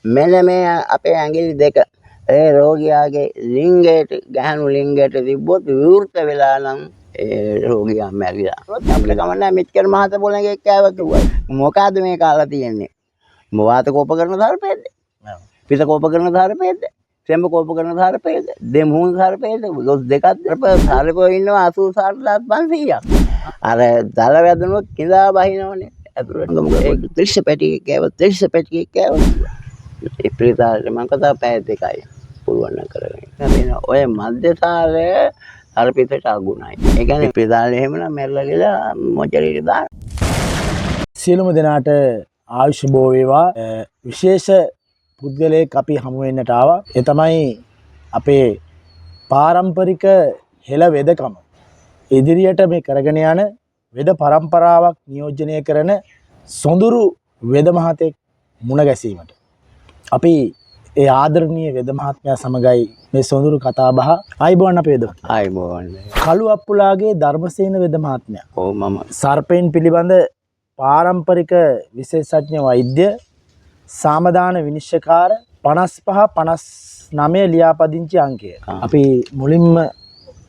මෙන්න මේ අපේ ඇඟිලි දෙක ඒ රෝගියාගේ ලිංගයට ගැහණු ලිංගයට තිබ්බොත් විවෘත වෙලා නම් ඒ රෝගියා මැරිලා. අපිට කමන්නේ මෙච්චර මහත පොළඟේ කෑව කිව්වා. මොකද්ද මේ කාලා තියෙන්නේ? වාත කෝප කරන සර්පයේද? පිත කෝප කරන සර්පයේද? සෙම්බ කෝප කරන සර්පයේද? දෙමුහුණු සර්පයේද? ගොස් දෙකක් සර්පයෝ ඉන්නවා 84500ක්. අර දල වැදුනොත් කිඳා බහිනවනේ. අතුරට ත්‍රිස්ස පැටියෙක් කෑව ත්‍රිස්ස පැටියෙක් කෑව. ඒ ප්‍රේතාලේ මම කතා පැය දෙකයි පුළුවන් නම් කරගෙන. ඔය මධ්‍යසාරය සර්පිතට අගුණයි. ඒ කියන්නේ ප්‍රේතාලේ එහෙමනම් මැරලා ගිහලා මොචරේට දාන. සියලුම දෙනාට ආයුෂ බෝ වේවා. විශේෂ පුද්ගලයෙක් අපි හමු වෙන්නට ආවා. ඒ තමයි අපේ පාරම්පරික හෙළ වෙදකම ඉදිරියට මේ කරගෙන යන වෙද පරම්පරාවක් නියෝජනය කරන සොඳුරු වෙද මහතෙක් මුණ ගැසීමට අපි ඒ ආදරණීය වෙද මහත්මයා සමගයි මේ සොඳුරු කතා බහ. ආයිබෝන් අපේ වෙද. ආයිබෝන්. කළු අප්පුලාගේ ධර්මසේන වෙද මහත්මයා. ඔව් මම සර්පෙන් පිළිබඳ පාරම්පරික විශේෂඥ වෛද්‍ය සාමදාන විනිශ්චයකාර 55 59 ලියාපදිංචි අංකය. අපි මුලින්ම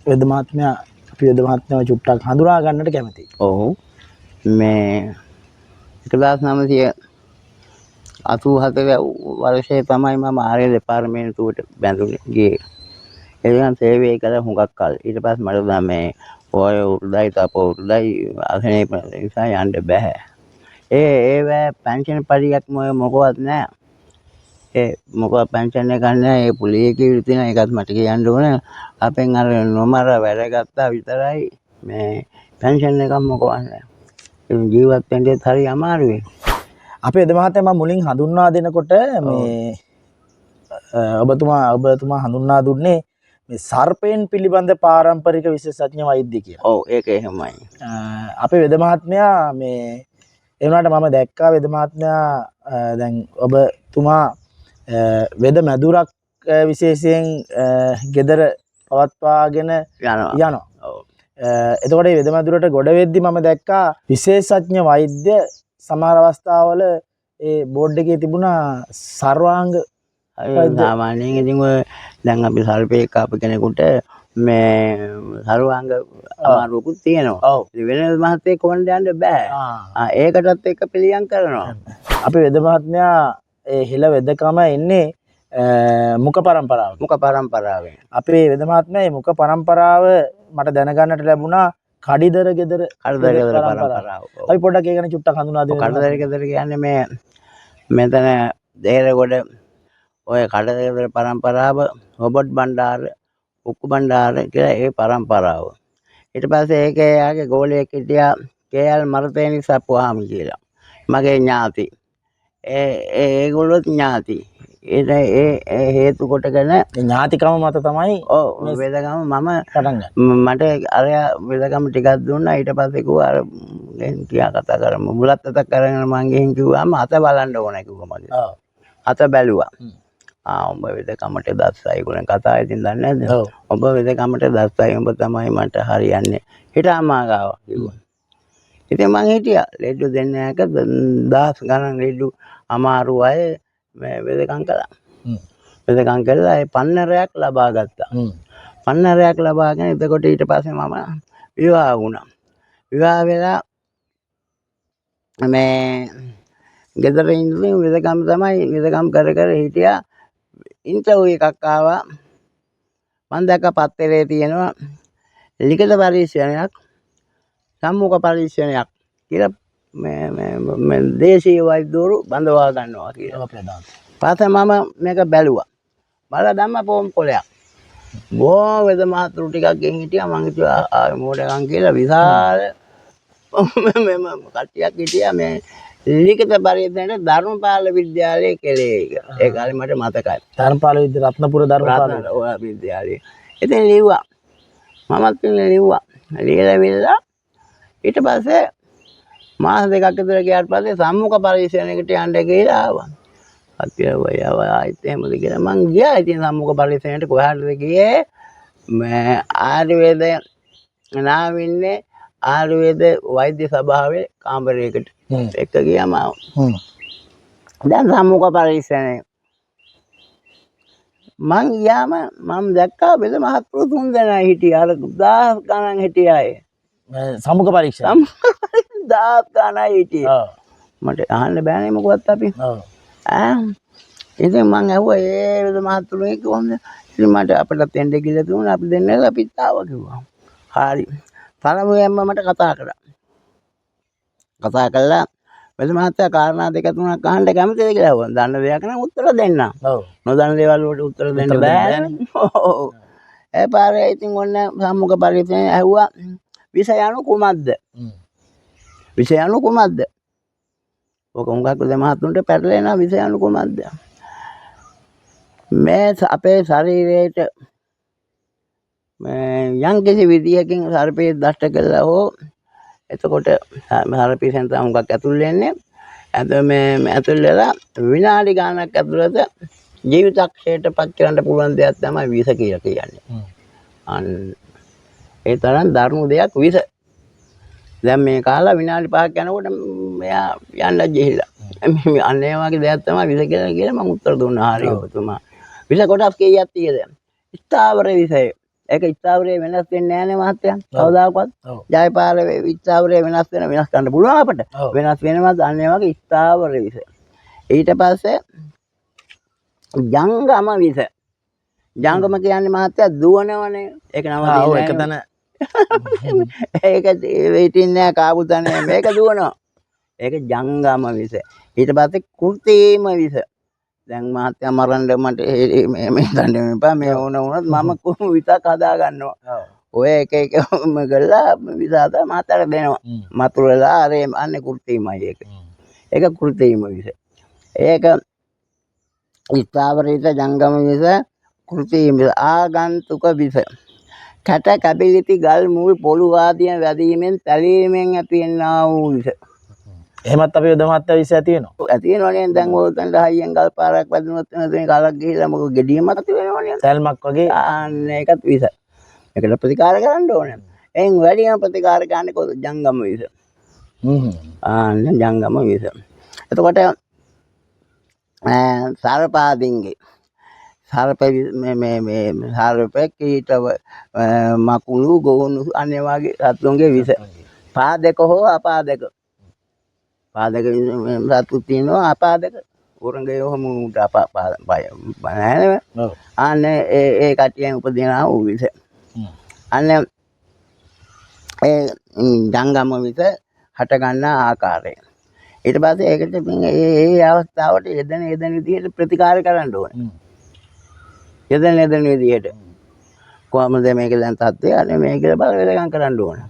වෙද මහත්මයා අපි වෙද මහත්මයාව චුට්ටක් හඳුනා ගන්නට කැමතියි. ඔව් මේ 1984 වර්ෂයේ තමයි මම ආර්ය දෙපාර්තමේන්තුවට බැඳුනේ ගියේ. එතන සේවය කළා හුඟක් කල්. ඊට පස්සේ මට දැන් මේ ඔය උරුදයි තප උරුදයි අසනේ නිසා යන්න බෑ. ඒ පෙන්ෂන් පරියක් මොකවත් නැහැ. ඒ මොකවත් පෙන්ෂන් එකක් නැහැ. ඒ පුලියේ කිව්ව තියෙන එකත් මට කියන්න ඕනේ. අපෙන් අර නොමර වැඩ ගත්තා විතරයි මේ පෙන්ෂන් එකක් මොකවත් නැහැ. ජීවත් වෙන්නේ හරි අමාරුයි. අපේ වෙද මහත්තයා මම මුලින් හඳුන්වා දෙනකොට මේ ඔබතුමා හඳුන්වා දුන්නේ මේ සර්පයන් පිළිබඳ පාරම්පරික විශේෂඥ වෛද්‍ය කියලා. ඔව් ඒක එහෙමයි. අපේ වෙද මහත්මයා මේ ඒ වුණාට මම දැක්කා වෙද මහත්මයා දැන් ඔබතුමා වෙද මැදුරක් විශේෂයෙන් ගෙදර පවත්වාගෙන යනවා. ඔව්. එතකොට මේ වෙද මැදුරට ගොඩ වෙද්දි මම දැක්කා විශේෂඥ වෛද්‍ය සමහර අවස්ථාවල ඒ බෝඩ් එකේ තිබුණා සර්වාංග සාමාන්‍යයෙන් ඉතින් ඔය දැන් අපි සර්පේ කාපු කෙනෙකුට මේ සර්වාංග අමාරුකුත් තියෙනවා. ඔව්. වෙන මහත්තයෙක් කොහොමද යන්න බෑ. ඒකටත් එක පිළියම් කරනවා. අපි වෙද මහත්මයා ඒ හෙළ වෙදකම එන්නේ මුඛ පරම්පරාව. මුඛ පරම්පරාවෙන්. අපේ වෙද මහත්මයා මේ මුඛ පරම්පරාව මට දැනගන්නට ලැබුණා කඩිදර ගෙදර පරම්පරාව. අපි පොඩ්ඩක් ඒ ගැන චුට්ටක් හඳුනා දෙන්න. කඩිදර ගෙදර කියන්නේ මේ මෙතන දේරගොඩ ඔය කඩිදර පරම්පරාව රොබර්ට් බණ්ඩාර උක්කු බණ්ඩාර කියලා ඒ පරම්පරාව. ඊට පස්සේ ඒකේ යාගේ ගෝලයෙක් හිටියා කේඑල් මර්තේනි සප්පුවාමි කියලා. මගේ ඥාති. ඒගොල්ලොත් ඥාති. ඒ හේතු කොටගෙන ඥාතිකම මත තමයි ඔව් වෙදකම මම පටන් ගන්නේ. මට අර වෙදකම ටිකක් දුන්නා. ඊට පස්සේ කිව්වා අර කියා කතා කරමු. බුලත් අතක් කරගෙන මං ගෙන් කිව්වාම අත බලන්න ඕනේ කිව්වා මගේ. ඔව්. අත බැලුවා. උඹ වෙදකමට දස්සයි ගුණ කතා ඉතින් දන්නේ නැද්ද? ඔබ වෙදකමට දස්සයි උඹ තමයි මට හරියන්නේ. හිටාමා ගාව කිව්වා. ඉතින් මං හිටියා. ලෙඩු දෙන්න එක 10 ගණන් ලෙඩු අමාරු අය මේ වෙදකම් කළා. වෙදකම් කළා ඒ පන්නරයක් ලබා ගත්තා. පන්නරයක් ලබාගෙන එතකොට ඊට පස්සේ මම විවාහ වුණා. විවාහ වෙලා මේ ගෙදර ඉඳන් වෙදකම් තමයි වෙදකම් කර කර හිටියා. ඉන්ටර්විව් එකක් ආවා. මම දැක්ක පත්තරේ තියෙනවා ලිඛිත පරීක්ෂණයක් සම්මුඛ පරීක්ෂණයක් කියලා මේ දේශීය වෛද්‍යවරු බඳවා ගන්නවා කියලා. පස්සේ මම මේක බැලුවා. බලලා දැම්ම ෆෝම් කොලයක්. බොහොම වෙද මහතුරු ටිකක් ගෙන් හිටියා. මං හිතුවා ආ මොඩකම් කියලා විශාල මම කට්ටියක් හිටියා මේ ලිඛිත පරීක්ෂණයට ධර්මපාල විද්‍යාලයේ කෙරේ කියලා. ඒ කාලේ මට මතකයි. ධර්මපාල රත්නපුර ධර්මපාල විද්‍යාලයේ. ඉතින් ලිව්වා. මමත් ලිව්වා. ලියලා ඊට පස්සේ මාස දෙකක් විතර ගියාට පස්සේ සම්මුඛ පරීක්ෂණයකට යන්න කියලා ආවා. ආයිත් එහෙමද කියලා මං ගියා. ඉතින් සම්මුඛ පරීක්ෂණයට කොහාටද ගියේ? මේ ආයුර්වේද නාමින්නේ ආයුර්වේද වෛද්‍ය සභාවේ කාමරයකට එක්ක ගියාම දැන් සම්මුඛ පරීක්ෂණය මං ගියාම මම දැක්කා බෙද මහත්තුරු 3 දෙනා හිටියා. අර 1000 ගණන් හිටියා අය. සමුඛ පරීක්ෂා. 1000 ගණන් හිටියේ. ඔව්. මට අහන්න බෑනේ මොකවත් අපි. ඔව්. ඉතින් මං ඇහුවා ඒ බෙද මහත්තුරුගෙන් කොහොමද? ඉතින් මට අපිටත් එන්න කියලා දුන්නා. අපි දෙන්නා අපිත් ආවා කිව්වා. හරි. පළමුවෙන්ම මට කතා කරා. කතා කළා බෙද මහත්තයා කාරණා දෙක තුනක් අහන්න කැමතිද කියලා ඇහුවා. දන්න දෙයක් නම් උත්තර දෙන්න. ඔව්. නොදන්න දේවල් වලට උත්තර දෙන්න බෑ. ඔව්. ඒ පාරේ ඉතින් ඔන්න සම්මුඛ පරීක්ෂණය ඇහුවා විෂය අණු කුමක්ද? විෂය අණු කුමක්ද? ඔක උංගක් දෙමහතුන්ට පැටලෙනවා විෂය අණු කුමක්ද? මේ අපේ ශරීරයට යම් කිසි විදියකින් සර්පේ දෂ්ට කළා හෝ එතකොට සර්පේෙන් තමයි උංගක් ඇතුල් වෙන්නේ. ඇතුල් වෙලා විනාඩි ගානක් ඇතුළත ජීවිතක්ෂයට පත් කරන්න පුළුවන් දෙයක් තමයි විෂ කියලා කියන්නේ. ඒ තරම් දරුණු දෙයක් විෂ. දැන් මේ කාලා විනාඩි 5ක් යනකොට මෙයා යන්න ගිහිල්ලා. අන්න ඒ වගේ දෙයක් තමයි විෂ කියලා මම උත්තර දුන්නා. හරි ඔබතුමා. විෂ කොටස් කීයක් තියෙද? ස්ථාවර විෂය. ඒක ස්ථාවරේ වෙනස් වෙන්නේ නැහැ නේ මහත්තයා. කවදාකවත්. ජයපාල ස්ථාවරේ වෙනස් කරන්න පුළුවන් අපිට. වෙනස් වෙනවද? අන්න ඒ වගේ ස්ථාවර විෂය. ඊට පස්සේ ජංගම විෂ. ජංගම කියන්නේ මහත්තයා දුවනවනේ. ඒක නම ඒක තන ඒක වෙයිටින් නෑ කාපු තැන මේක දුවනවා. ඒක ජංගම විෂ. ඊට පස්සේ කෘත්‍රිම විෂ. දැන් මහත්තයා මරන්න මට මේ දඬුවම් එපා මේ වුණොත් මම කොහොම විතක් හදා ගන්නවා. ඔය එක ගල්ලා විෂ හදා මහත්තයාට දෙනවා. මතුරලා අර අන්නේ කෘත්‍රිමයි ඒක. ඒක කෘත්‍රිම විෂ. ඒක ස්ථාවරිත ජංගම විෂ කෘත්‍රිම ආගන්තුක විෂ. කැට කැබිලිති ගල් මුල් පොළු ආදිය වැදීමෙන් තැලීමෙන් ඇතිවෙනා වූ විෂ. එහෙමත් අපි යොදමත්ත විෂ ඇති වෙනවා. ඇති වෙනවනේ. දැන් ඔතනට හයියෙන් ගල් පාරක් වැදුනොත් එතන කලක් ගිහිල්ලා මොකද ගෙඩියම ඇති වෙනවනේ. තැල්මක් වගේ. අන්න ඒකත් විෂ. ඒකට ප්‍රතිකාර කරන්න ඕනේ. එයින් වැඩිම ප්‍රතිකාර කරන්නේ කොහොමද? ජංගම විෂ. අන්න ජංගම විෂ. එතකොට සර්පාදීන්ගේ සර්ප සර්ප කීට මකුළු ගොනු අනේ වගේ සතුන්ගේ විෂ. පාදක හෝ අපාදක. පාදක සතු තියෙනවා අපාදක. උරංගය ඔහොම උට බය නැහැ. අනේ ඒ කටියෙන් උපදිනා වූ විෂ. අනේ ඒ ජංගම විෂ හට ගන්න ආකාරය. ඊට පස්සේ ඒකට ඒ අවස්ථාවට යෙදෙන විදිහට ප්‍රතිකාර කරන්න ඕනේ. යෙදෙන විදිහට කොහොමද මේක දැන් තත්ත්වය අනේ මේක බලවේගම් කරන්න ඕනේ.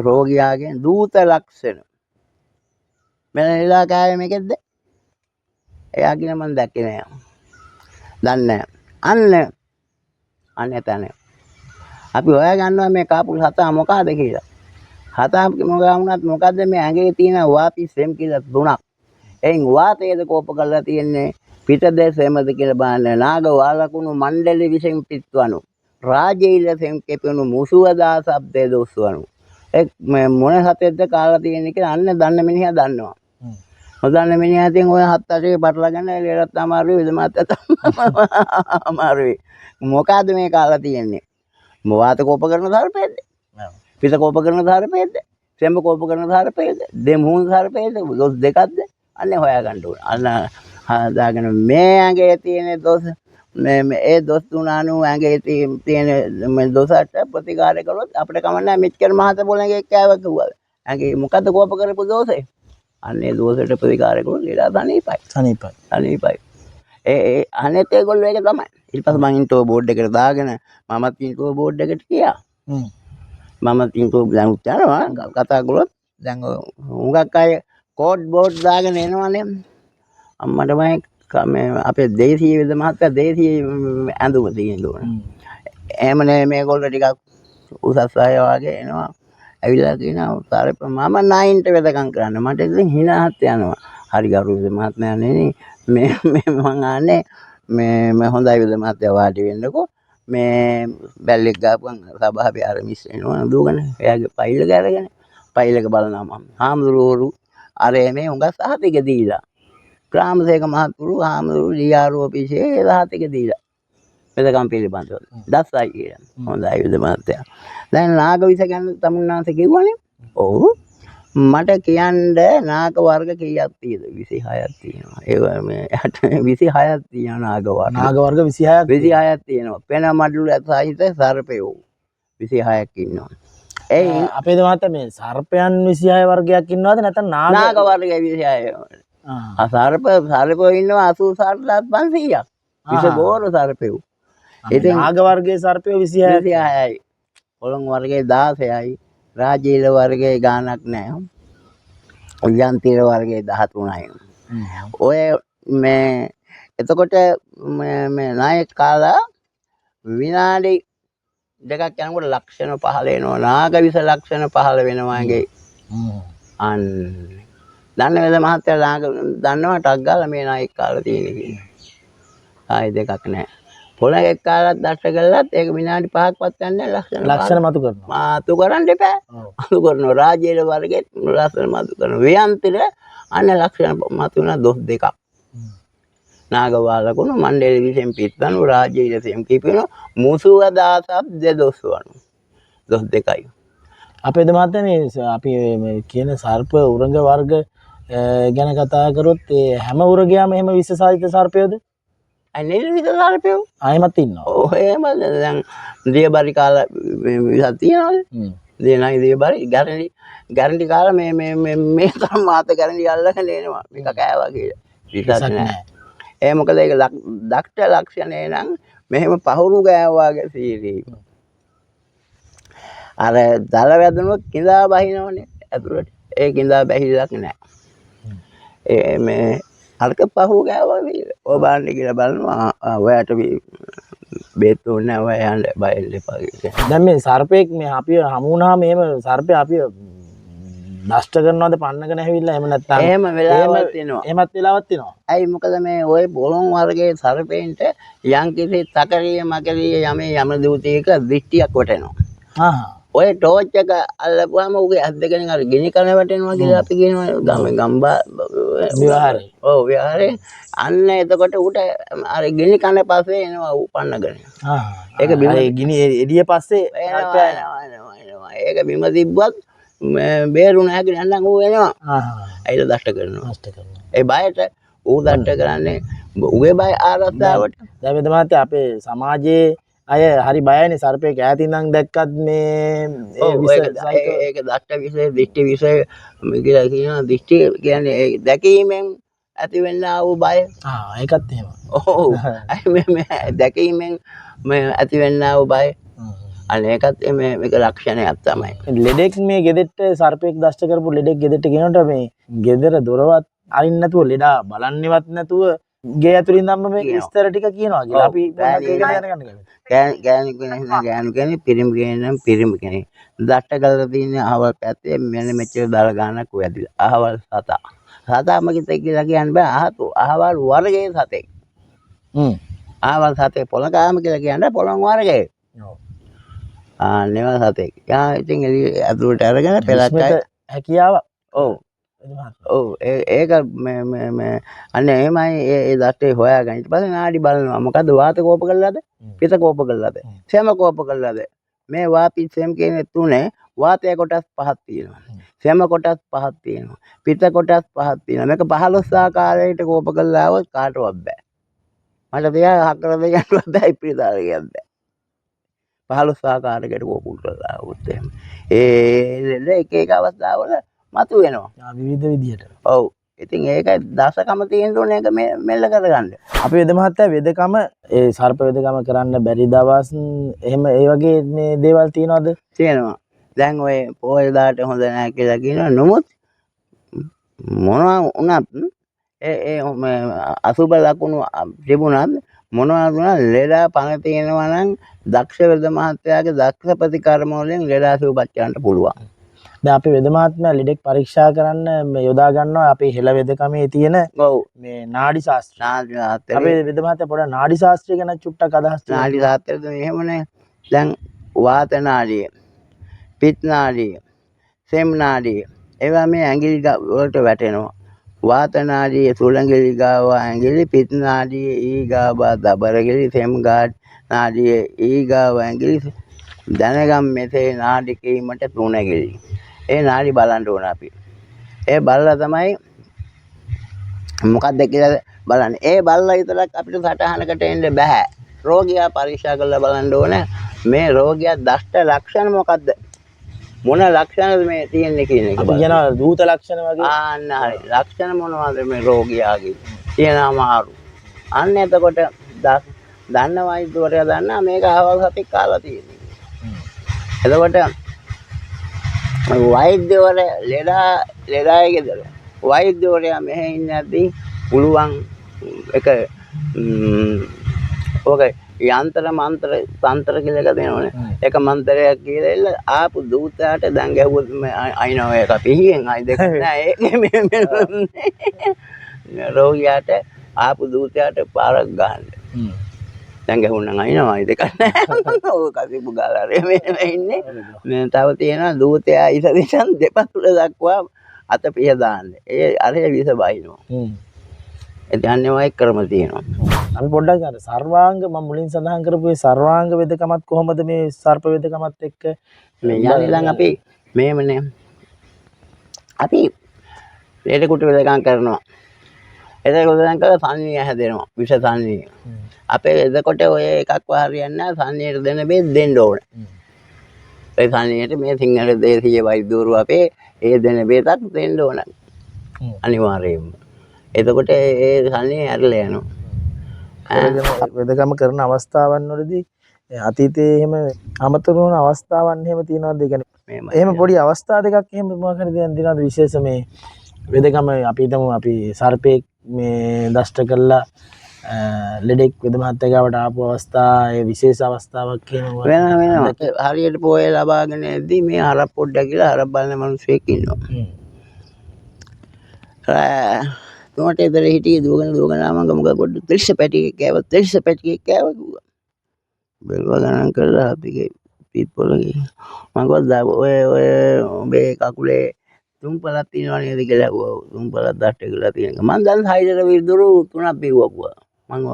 රෝගියාගෙන් දූත ලක්ෂණ මෙලලා කාවේ මේකෙද්ද? එයා කියන මම දැක්කේ නෑ. දන්නේ නෑ. අන්න එතන. අපි හොයා ගන්නවා මේ කාපු හතා මොකಾದ කියලා. හතා මොකා වුණත් මොකද්ද මේ ඇඟේ තියෙන වාපිස්සෙම් කියලා තුනක්. එයින් වාතයේද කෝප කරලා තියෙන්නේ පිටදේශෙමද කියලා බලන්න. නාග වාලකුණු මණ්ඩල විසින් පිටවනු. රාජීල සෙම් කෙපුණු මුසුවදා ශබ්දේ දොස්වනු. ඒ මොන හතෙද්ද කාලා තියෙන්නේ කියලා අන්න දන්න මිනිහා දන්නවා. නොදන්න මිනිහා ඉතින් ඔය හත් අටේ පටලගෙන එළියට අමාරුයි විදමත් අමාරුයි. මොකද්ද මේ කාලා තියෙන්නේ? වාත කෝප කරන සර්පයේද? පිට කෝප කරන සර්පයේද? සෙම්බ කෝප කරන සර්පයේද? දෙමුහුන් සර්පයේද? දොස් දෙකක්ද? අන්නේ හොයා ගන්න ඕනේ. අන්න හදාගෙන මේ ඇඟේ තියෙන දොස් මේ ඒ දොස් තුන අනු ඇඟේ තියෙන මේ දොසට ප්‍රතිකාර කළොත් අපිට කමන්නේ මෙච්චර මහත පොළඟේ කෑවක් කිව්වා. ඇඟේ මොකද්ද කෝප කරපු දෝෂේ? අන්නේ දෝෂයට ප්‍රතිකාර කළොත් ලීලා සනීපයි. ඒ අනෙත් ඒගොල්ලෝ ඒක තමයි. ඊට පස්සේ මම ඉන්ටෝ බෝඩ් එකට දාගෙන මමත් ඉන්ටෝ බෝඩ් එකට ගියා. මම ඉන්ටෝ දැන් යනවා කතා කළොත් දැන් හුඟක් අය කෝඩ් බෝඩ් දාගෙන එනවනේ. අම්මට මේ අපේ දේශීය විද මහත්තයා දේශීය ඇඳුම තියෙන්න ඕන. එහෙම නෙමෙයි මේගොල්ලෝ ටිකක් උසස් අය වගේ එනවා. ඇවිල්ලා කියනවා සාරේ මම 9ට වෙදකම් කරන්න. මට ඉතින් හිනාත් යනවා. හරි ගරුද මහත්මයා නේ මේ මං ආන්නේ මේ හොඳයි විද මහත්තයා වාඩි වෙන්නකෝ. මේ බැල්ලෙක් ගාපුවම සභාවේ අර මිස් වෙනවා දුවගෙන. එයාගේ ෆයිල් එක අරගෙන ෆයිල් එක බලනවා මම. හාමුදුරුවෝ අර මේ උඟ සහතික දීලා. ග්‍රාමසේක මහතුරු හාමුදුරුවෝ ඩීආර් ඔෆිසේ සහතික දීලා. වෙදකම් පිළිබඳව. දස්සයි කියන. හොඳයි විද මහත්තයා. දැන් නාග විස ගැන තමුන්නාන්සේ කිව්වනේ. ඔව්. මට කියන්න නාග වර්ග කීයක් තියෙද? 26ක් තියෙනවා. ඒ මේ 26ක් තියෙනවා නාග වර්ග. නාග වර්ග 26ක් 26ක් තියෙනවා. පෙන මඩලු සහිත සර්පයෝ 26ක් ඉන්නවා. ඒ අපේ මහත්තයා මේ සර්පයන් 26 වර්ගයක් ඉන්නවද නැත්නම් නාග වර්ග 26. සර්පයෝ ඉන්නවා 84500ක්. විස ගෝර සර්පයෝ. ඉතින් නාග වර්ගයේ සර්පයෝ 26යි. පොළොන් වර්ගයේ 16යි. රාජීල වර්ගයේ ගානක් නැහැ. උයන්තිර වර්ගයේ 13යි. ඔය මේ එතකොට මේ නායක කාලා විනාඩි දෙකක් යනකොට ලක්ෂණ 15 වෙනවා. නාග විස ලක්ෂණ 15 වෙනවා වගේ. අන්න දන්න වේද මහත්තයා නාග දන්නවා ටක් ගාලා මේ නායක කාලා තියෙන කියලා. ආයි දෙකක් නැහැ. පොළොන් එක් කාලක් දැස්ස කළාත් ඒක විනාඩි 5ක්වත් යන්නේ ලක්ෂණ මතු කරනවා. මතු කරන්න එපා. මතු කරනවා රාජ්‍යල වර්ගයේ ලක්ෂණ මතු කරනවා. ව්‍යන්තිර අන්න ලක්ෂණ මතු වෙන දොස් දෙකක්. නාගවාලකුණු මණ්ඩල විසෙන් පිටතනු රාජ්‍ය විසෙන් කිපෙන මුසුව දාසක් දෙදොස් වනු. දොස් දෙකයි. අපේ මහත්තයා මේ අපි මේ කියන සර්ප උරංග වර්ග ගැන කතා කරොත් ඒ හැම උරගයාම එහෙම විශේෂායිත සර්පයෝද? අනේ විස සර්පයෝ ආයෙමත් ඉන්නවා. ඔව් එහෙම දැන් දියබරි කාලා විසක් තියනවාද? දෙනයි දියබරි ගැරන්ටි කාලා මේ තරම් මාත ගැරන්ටි අල්ලගෙන එනවා. මේක කෑවා කියලා. විසක් නැහැ. ඒ මොකද ඒක දක්ෂ ලක්ෂණේ නම් මෙහෙම පහුරු ගෑවාගේ සීරී. අර දල වැදුනොත් කිඳා බහිනවනේ ඇතුළට. ඒ කිඳා බැහිලක් නැහැ. ඒ මේ අරක පහුරු ගෑවා කියලා. ඔය බලන්න කියලා බලනවා. ඔයාට බේත් උන්නේ ඔය යන්න බයෙන්න එපා කියලා. දැන් මේ සර්පෙක් මේ අපි හමු වුණාම එහෙම සර්පය අපි නෂ්ට කරනවද පන්නගෙන ඇවිල්ලා එහෙම නැත්නම් එහෙම වෙලාවක් තියෙනවා. එහෙමත් වෙලාවක් තියෙනවා. ඇයි මොකද මේ ওই පොළොන් වර්ගයේ සර්පෙන්ට යම් කිසි තකරිය මකරිය යමේ යම දූතයක දෘෂ්ටියක් වටෙනවා. ඔය ටෝච් එක අල්ලපුවාම උගේ ඇස් දෙකෙන් අර ගිනි කන වැටෙනවා කියලා අපි කියනවා ගම්බා විහාරේ. ඔව් විහාරේ. අන්න එතකොට උට අර ගිනි කන පස්සේ එනවා ඌ පන්නගෙන. ඒක බිම ගිනි එළිය පස්සේ එනවා. ඒක බිම තිබ්බත් බේරුණ හැකින නැත්නම් ඌ එනවා. ඇයිද දෂ්ට කරනවා. ඒ බයට ඌ දෂ්ට කරන්නේ උගේ බය ආරක්ෂාවට. දැන් මේ මහත්තයා අපේ සමාජයේ අය හරි බයනේ සර්පෙක් ඈතින් නම් දැක්කත් මේ ඒක දෂ්ට විෂය දිෂ්ටි විෂය කියලා කියනවා. දිෂ්ටි කියන්නේ දැකීමෙන් ඇතිවෙන්නා වූ බය. ඒකත් එහෙම. ඔව්. මේ දැකීමෙන් මේ ඇතිවෙන්නා වූ බය. අනේකත් මේක ලක්ෂණයක් තමයි. ලෙඩෙක් මේ ගෙදෙට්ට සර්පෙක් දෂ්ට කරපු ලෙඩෙක් ගෙදෙට්ට ගෙනනට මේ ගෙදර දොරවත් අරින්න නැතුව ලෙඩා බලන්නේවත් නැතුව ගේ ඇතුලින් ධම්ම මේ විස්තර ටික කියනවා කියලා අපි ගෑනු කෙනෙක් පිරිමි කෙනෙක් පිරිමි කෙනෙක් දෂ්ට කරලා තියෙන අහවල් පැත්තේ මෙන්න මෙච්චර දල ගන්නක් වැදිලා අහවල් සතා මගිත කියලා කියන්න බෑ අහවල් වර්ගයේ සතෙක්. අහවල් සතේ පොළකාම කියලා කියන්නේ පොළොන් වර්ගයේ. නෙව සතෙක්. යා ඉතින් ඇතුළට අරගෙන පෙලක්කයි හැකියාව. ඔව්. ඔව් ඒක මේ අන්න එහෙමයි ඒ දෂ්ටේ හොයාගන්න. ඊට පස්සේ නාඩි බලනවා. මොකද්ද වාත කෝප කළාද? පිත කෝප කළාද? සෙම කෝප කළාද? මේ වාපි සෙම කියන තුනේ වාතය කොටස් පහක් තියෙනවා. සෙම කොටස් පහක් තියෙනවා. පිත කොටස් පහක් තියෙනවා. මේක 15 ආකාරයකට කෝප කළා આવොත් කාටවත් බෑ. මට තියා හකර දෙයක්වත් බෑ ඉපිරිතාල කියන්න බෑ. 15 ආකාරයකට කෝපුල් කළා આવොත් එහෙම. ඒ එක අවස්ථාවල මතු වෙනවා. විවිධ විදියට. ඔව්. ඉතින් ඒක දසකම තියෙන ඕනේ ඒක මෙල්ල කරගන්න. අපි වෙද මහත්තයා වෙදකම ඒ සර්ප වෙදකම කරන්න බැරි දවස් එහෙම ඒ වගේ මේ දේවල් තියනවද? තියෙනවා. දැන් ඔය පොය දාට හොඳ නැහැ කියලා කියනවා. නමුත් මොනවා වුණත් ඒ අසුබ ලකුණු තිබුණත් මොනවා වුණත් ලෙඩා පණ තියෙනවා නම් දක්ෂ වෙද මහත්තයාගේ දක්ෂ ප්‍රතිකර්ම වලින් ලෙඩා සුවපත් කරන්න පුළුවන්. දැන් අපි වෙද මහත්මයා ලෙඩෙක් පරීක්ෂා කරන්න යොදා ගන්නවා අපේ හෙළ වෙදකමේ තියෙන මේ නාඩි ශාස්ත්‍රය. අපේ වෙද මහත්තයා පොඩ නාඩි ශාස්ත්‍රය ගැන චුට්ටක් අදහස් දෙන්න. නාඩි ශාස්ත්‍රයද එහෙමනේ. දැන් වාත නාඩිය, පිත් නාඩිය, සෙම් නාඩිය ඒවා මේ ඇඟිලි වලට වැටෙනවා. වාත නාඩිය සුළඟිලි ගාව ඇඟිලි, පිත් නාඩිය ඊ ගාව දබරගිලි, සෙම් ගාඩ් නාඩියේ ඊගාව ඇඟිලි දැනගම් මෙසේ නාඩි කීමට 3 ඇඟිලි. ඒ නාඩි බලන්න ඕන අපි. ඒ බලලා තමයි මොකක්ද කියලා බලන්නේ. ඒ බලලා විතරක් අපිට සටහනකට එන්න බෑ. රෝගියා පරීක්ෂා කරලා බලන්න ඕනේ මේ රෝගියා දෂ්ට ලක්ෂණ මොකක්ද? මොන ලක්ෂණද මේ තියෙන්නේ කියන එක. අපි කියනවා දූත ලක්ෂණ වගේ. ආන්න හරි. ලක්ෂණ මොනවද මේ රෝගියාගේ? තියෙන අමාරු. අන්න එතකොට දන්න වෛද්‍යවරයා දන්නා මේක අහවල් සතෙක් කාලා තියෙන්නේ. එතකොට වෛද්‍යවරයා ලෙඩාගේ ගෙදර වෛද්‍යවරයා මෙහෙ ඉන්නේ නැති පුළුවන් එක ඔක යන්ත්‍ර මන්ත්‍ර තන්ත්‍ර කියලා එක දෙනවනේ. එක මන්ත්‍රයක් කියලා එල්ල ආපු දූතයාට දැන් ගැහුවොත් අයිනව එක පිහියෙන් අයි දෙක නෑ ඒකේ මේ රෝගියාට ආපු දූතයාට පාරක් ගහන්න. දැන් ගැහුණනම් අයිනව අයි දෙක නෑ. ඕක කසිපු ගාලා මේ ඉන්නේ. මේ තව තියෙනවා දූතයා ඉස දිශන් දෙපතුල දක්වා අත පිහ දාන්න. ඒ අරේ විස බයිනවා. එතන්නේ වයි ක්‍රම තියෙනවා. අපි පොඩ්ඩක් අර සර්වාංග මම මුලින් සඳහන් කරපු ඒ සර්වාංග වෙදකමත් කොහොමද මේ සර්ප වෙදකමත් එක්ක මේ යන්නේ අපි මේමනේ අපි ලේට කුටි වෙදකම් කරනවා. එතකොට වෙදකම් කරලා සංනිය හැදෙනවා. විෂ සංනිය. අපේ එතකොට ඔය එකක් හරියන්නේ නැහැ සංනියට දෙන බෙහෙත් දෙන්න ඕන. ඒ සංනියට මේ සිංහල දේශීය වෛද්‍යවරු අපේ ඒ දෙන බෙහෙතක් දෙන්න ඕන. අනිවාර්යයෙන්ම. එතකොට ඒ සංනිය ඇරලා යනවා. වෙදකම කරන අවස්ථාවන් වලදී අතීතයේ එහෙම අමතර වුණ අවස්ථාවන් එහෙම තියෙනවද? ඒ කියන්නේ එහෙම පොඩි අවස්ථා දෙකක් එහෙම මොකක් හරි දෙයක් දිනනද විශේෂ මේ වෙදකම අපි හිතමු අපි සර්පෙක් මේ දෂ්ට කරලා ලෙඩෙක් වෙද මහත්තයාට ආපු අවස්ථා ඒ විශේෂ අවස්ථාවක් කියනවා. වෙනවා. හරියට පොයේ ලබාගෙන ඉද්දි මේ හරක් පොඩ්ඩක් කියලා හරක් බලන මිනිස්සෙක් ඉන්නවා. තෝට ඉදර හිටියේ දුවගෙන ආවම ගමක පොඩ්ඩ තිරිස පැටියෙක් කෑවා. තිරිස පැටියෙක් කෑවා කිව්වා. බැලුවා ගණන් කරලා අපිගේ පිටපොළගේ මම කිව්වා ඔය ඔබේ කකුලේ තුම්පලක් තියෙනවා නේද කියලා ඇහුවා. තුම්පලක් දෂ්ට කියලා තියෙනවා. මම දැන් සයිඩර විදුරු 3ක් බිව්වා කිව්වා. මම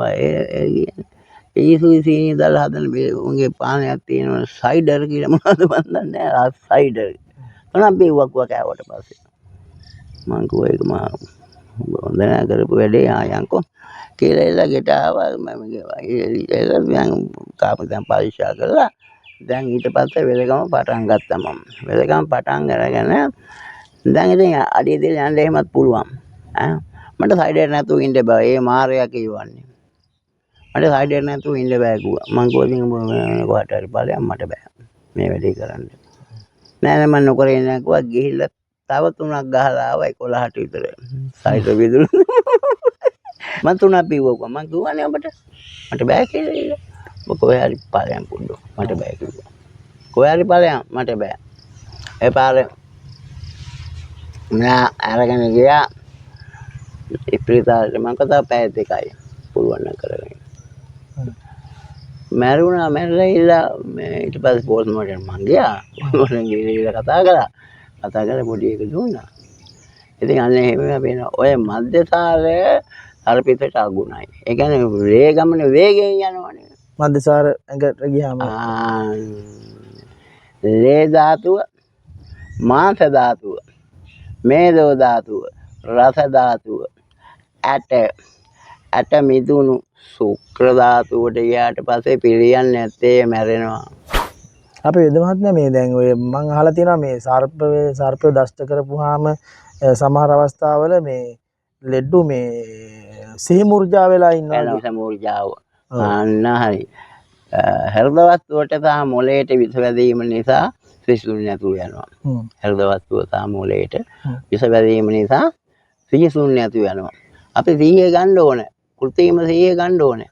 ඒ සීනි දාලා හදන උන්ගේ පානයක් තියෙනවා සයිඩර් කියලා මොනවද මන් දන්නේ නැහැ. සයිඩර් 3ක් බිව්වා කිව්වා කෑවට පස්සේ. මම කිව්වා ඒක මම හොඳ නෑ කරපු වැඩේ ආයන්කෝ කියලා එලා ගෙට ආවා. මම ගියා කාපු දැන් පරීක්ෂා කරලා දැන් ඊට පස්සේ වෙලකම පටන් ගත්තා මම. වෙලකම පටන් අරගෙන දැන් ඉතින් අඩිය දෙල යන්න එහෙමත් පුළුවන්. මට සයිඩර් නැතුව ඉන්න බෑ. ඒ මාරයා කියවන්නේ. මට සයිඩර් නැතුව ඉන්න බෑ කිව්වා. මං කිව්වා ඉතින් කොහට හරි ඵලයන් මට බෑ මේ වැඩේ කරන්න. නෑ මම නොකර ඉන්නේ කිව්වා. ගිහිල්ලා තව 3ක් ගහලා ආවා 11ට විතර. සයිඩර් විදුරු මම 3ක් බිව්වා. මං කිව්වනේ ඔබට මට බෑ කියලා. ඔබ කොහේ හරි ඵලයන් පුඩු මට බෑ කිව්වා. කොහේ හරි ඵලයන් මට බෑ. ඒ පාරේ මම අරගෙන ගියා. ඉප්‍රිතාලේ මම කතා පැය දෙකයි පුළුවන් නම් කරගෙන. මැරුණා මැරලා ඊට පස්සේ පොස්ට්මෝටම් මං ගියා. පොස්ට්මෝටම් ගිහලා කතා කරලා පොඩි එක දුන්නා. ඉතින් අනේ එහෙම වෙන ඔය මධ්‍යසාරය අර පිටට අගුණයි. ඒ කියන්නේ වේ ගමන වේගයෙන් යනවනේ. මධ්‍යසාර ඇඟට ගියාම ලේ ධාතුව, මාංශ ධාතුව, මේදෝ ධාතුව, රස ධාතුව, ඇට මිදුණු ශුක්‍ර ධාතුවට ගියාට පස්සේ පිළියන්නේ නැත්තේ මැරෙනවා. අපේ වෙද මහත්මයා මේ දැන් ඔය මම අහලා තියෙනවා මේ සර්පය දෂ්ට කරපුවාම සමහර අවස්ථාවල මේ ලෙඩු මේ සිහි මුර්ජා වෙලා ඉන්නවා. සිහි මුර්ජාව. අන්න හරි. හෘද වස්තුවට සහ මොළයට විස වැදීම නිසා සිසුන් නැතුව යනවා. හෘද වස්තුව සහ මොළයට විස වැදීම නිසා සිසුන් නැතුව යනවා. අපි සිහිය ගන්න ඕනේ. කෘත්‍රිම සිහිය ගන්න ඕනේ.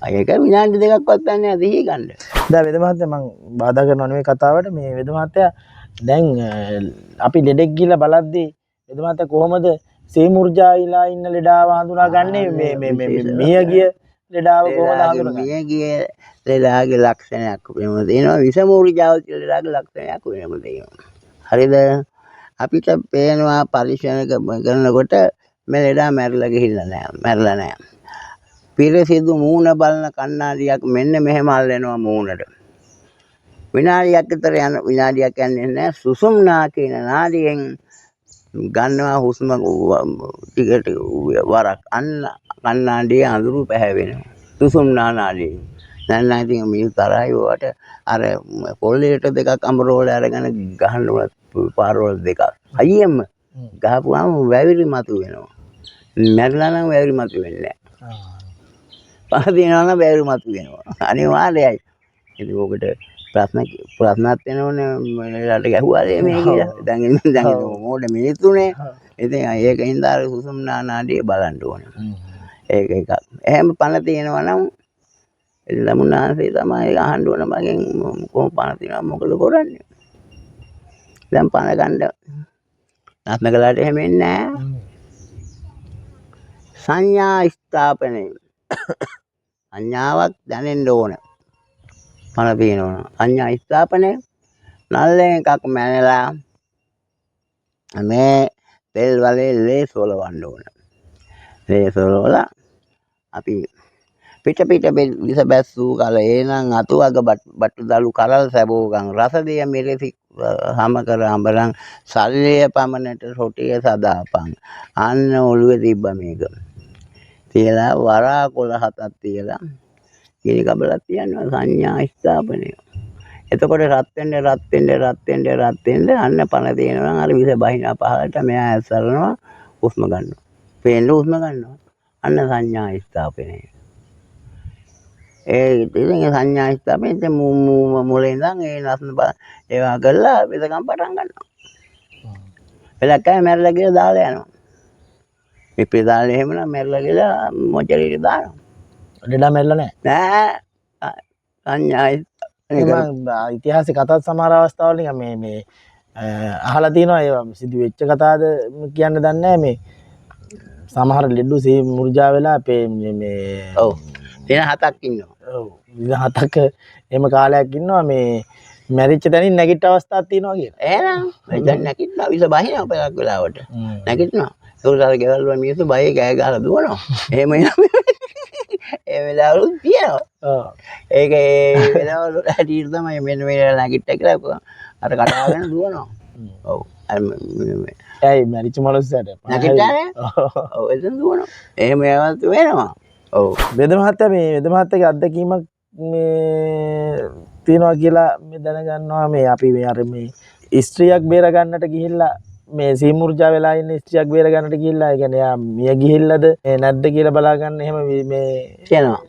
ඒක විනාඩි දෙකක්වත් නැහැ සිහිය ගන්න. දැන් වෙද මහත්තයා මම බාධා කරනවා නෙවෙයි කතාවට මේ වෙද මහත්තයා දැන් අපි ලෙඩෙක් ගිහලා බලද්දී වෙද මහත්තයා කොහොමද සිහි මුර්ජායිලා ඉන්න ලෙඩාව හඳුනාගන්නේ මේ මිය ගිය ලෙඩාව කොහොමද හඳුනගන්නේ? මිය ගිය ලෙඩාගේ ලක්ෂණයක් වෙනම තියෙනවා. විස මුර්ජාව කියලා ලෙඩාගේ ලක්ෂණයක් වෙනම තියෙනවා. හරිද? අපිට පේනවා පරීක්ෂණ කරනකොට මේ ලෙඩා මැරිලා ගිහිල්ලා නැහැ. මැරිලා නැහැ. පිරිසිදු මූණ බලන කණ්ණාඩියක් මෙන්න මෙහෙම අල්ලනවා මූණට. විනාඩියක් විතර යන විනාඩියක් යන්නේ නැහැ. සුසුම්නා කියන නාඩියෙන් ගන්නවා හුස්ම ටිකට වරක්. අන්න කණ්ණාඩියේ අඳුරු පැහැවෙනවා. සුසුම්නා නාඩියෙන්. දැන් නම් ඉතින් මේ තරහයි වට අර පොල්ලේට දෙකක් අඹරෝල අරගෙන ගහනවා පාරවල් දෙකක්. අයියෙම ගහපුවාම වැවිලි මතු වෙනවා. මැරලා නම් වැවිලි මතු වෙන්නේ නැහැ. පහ දිනවා නම් වැවිලි මතු වෙනවා. අනිවාර්යයි. ඉතින් ඔකට ප්‍රශ්නත් වෙනවනේ මෙලට ගැහුවාද මේ කියලා. දැන් මොඩ මිනිත්තුනේ. ඉතින් ඒකින්ද අර සුසුම්නා නාඩිය බලන්න ඕනේ. ඒක එකක්. එහෙම පණ තියෙනවා නම් ළමුනාසේ තමයි අහන්න ඕන මගෙන් කොහොම පණ තියෙනවා මොකද කරන්නේ. දැන් පණ ගන්න නැත්නම් කළාට එහෙම එන්නේ නැහැ. සංඥා ස්ථාපනය. සංඥාවක් දැනෙන්න ඕන. පණ තියෙනවා. සංඥා ස්ථාපනය නල්ලෙන් එකක් මැනලා මේ තෙල් වලේ ලේ සොලවන්න ඕන. ලේ සොලවලා අපි පිට විස බැස්සූ කල ඒනම් අතු අග බට්ටු දලු කරල් සැබෝගන් රසදිය මිරිසි හම කර අඹරන් සල්ලිය පමණට රොටිය සදාපන්. අන්න ඔළුවේ තිබ්බ මේක. තියලා වරා කොළ 7ක් තියලා ගිනි කබලක් තියනවා සංඥා ස්ථාපනය. එතකොට රත් වෙන්න අන්න පණ තියෙනවා අර විස බහිනා පහලට මෙයා ඇස්සරනවා හුස්ම ගන්නවා. පේන්න හුස්ම ගන්නවා. අන්න සංඥා ස්ථාපනය. ඒ ඉතින් සංඥා ස්ථාපනයේ මුලින් ඉඳන් ඒ නස්න ඒවා කරලා විසකම් පටන් ගන්නවා. එලක්කයි මැරලා කියලා දාලා යනවා. පිපි දාලා එහෙමනම් මැරලා කියලා මොචරියට දානවා. ලෙඩ මැරෙලා නැහැ. නෑ සංඥා ඉතිහාස කතාත් සමහර අවස්ථාවල මේ අහලා තියෙනවා ඒවා සිදු වෙච්ච කතාවද කියන්න දන්නේ නැහැ මේ සමහර ලෙඩු සේ මුර්ජා වෙලා මේ ඔව් දින 7ක් ඉන්නවා. ඔව් දින 7ක එහෙම කාලයක් ඉන්නවා මේ මැරිච්ච තැනින් නැගිට අවස්ථාවක් තියෙනවා කියලා. එහෙනම් දැන් නැගිටිනවා විස බහිනවා පළක් වෙලාවට. නැගිටිනවා. ඒකට අර ගෙවල් වල මිනිස්සු බයේ ගෑ ගහලා දුවනවා. එහෙම ඒ වෙලාවලු තියෙනවා. ඔව්. ඒක ඒ වෙලාවල හැටියට තමයි මෙන්න මේ නැගිට්ට කියලා අර කඩාගෙන දුවනවා. ඔව්. ඇයි මැරිච්ච මනුස්සයට නැගිට්ටානේ? ඔව් එතන දුවනවා. එහෙම ඒවත් වෙනවා. ඔව්. වෙද මහත්තයාගේ අත්දැකීමක් මේ තියෙනවා කියලා මේ දැනගන්නවා මේ අපි මේ අර මේ ස්ත්‍රියක් බේර ගන්නට ගිහිල්ලා මේ සීමුර්ජා වෙලා ඉන්න ස්ත්‍රියක් බේර ගන්නට ගිහිල්ලා ඒ කියන්නේ යා මිය ගිහිල්ලාද නැද්ද කියලා බලා ගන්න එහෙම මේ කියනවා.